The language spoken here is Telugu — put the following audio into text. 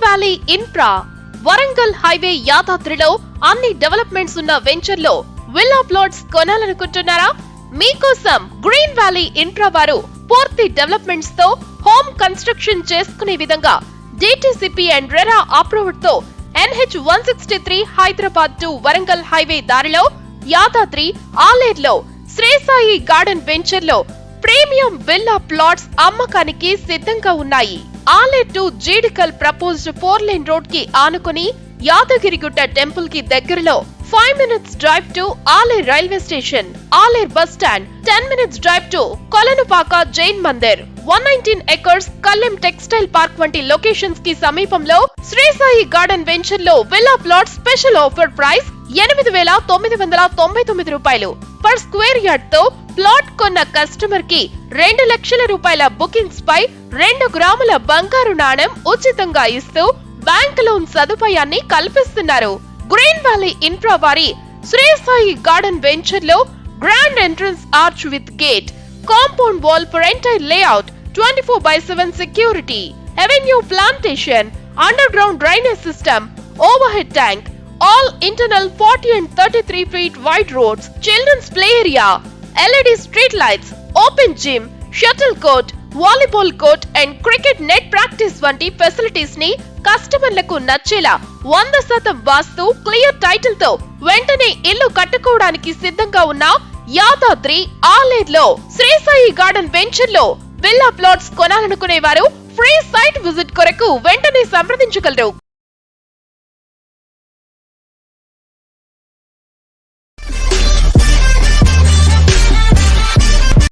వ్యాలీ ఇన్ఫ్రా వరంగల్ హైవే యాదాద్రిలో అన్ని డెవలప్మెంట్స్ ఉన్న వెంచర్ లో విల్లా ప్లాట్స్ కొనాలనుకుంటున్నారా? మీకోసం గ్రీన్ వ్యాలీ ఇన్ఫ్రా వారు పూర్తి డెవలప్మెంట్స్ తో హోమ్ కన్స్ట్రక్షన్ చేసుకునే విధంగా DTCP RERA అప్రూవ్డ్ తో NH163 Hyderabad to Warangal highway దారిలో యాదాద్రి ఆలేర్ లో శ్రీ సాయి గార్డెన్ వెంచర్ లో ప్రీమియం విల్లా ప్లాట్స్ అమ్మకానికి సిద్ధంగా ఉన్నాయి. Aler to Jeedikal proposed 4-lane road కి ఆనుకుని యాదగిరిగుట్ట టెంపుల్ కి దగ్గరలో 5 minutes drive to Alair railway station, Aler bus stand, 10 minutes drive to Kolanupaka Jain Mandir, 119 acres Kallem textile park వంటి లొకేషన్స్ కి సమీపంలో శ్రీ సాయి గార్డెన్ వెంచర్ లో villa plot special offer price 8,999 రూపాయలు పర్ స్క్వేర్ యార్డ్ తో ప్లాట్ కొన్న కస్టమర్ కి 2 లక్షల రూపాయల బుకింగ్స్ పై 2 గ్రాముల బంగారు నాణెం ఉచితంగా ఇస్తూ బ్యాంక్ లోన్ సదుపాయాన్ని కల్పిస్తున్నారు. గ్రీన్ వ్యాలీ ఇన్ఫ్రా వారి శ్రీ సాయి గార్డెన్ వెంచర్ లో grand entrance arch with gate, compound wall for entire layout, 24/7 security, avenue plantation, under ground drainage system, over head tank, all internal 40 and 33 feet wide roads, children's play area, LED street lights, open gym, shuttle court, volleyball court and cricket net practice వంటి ఫెసిలిటీస్ ని కస్టమర్లకు నచ్చేలా 100% వాస్తు క్లియర్ టైటిల్ తో వెంటనే ఇల్లు కట్టుకోవడానికి సిద్ధంగా ఉన్న యాదాద్రి ఆలేర్ లో శ్రీ సాయి గార్డెన్ వెంచర్ లో విల్లా ప్లాట్స్ కొనాలనుకునే వారు ఫ్రీ సైట్ విజిట్ కొరకు వెంటనే సంప్రదించగలరు.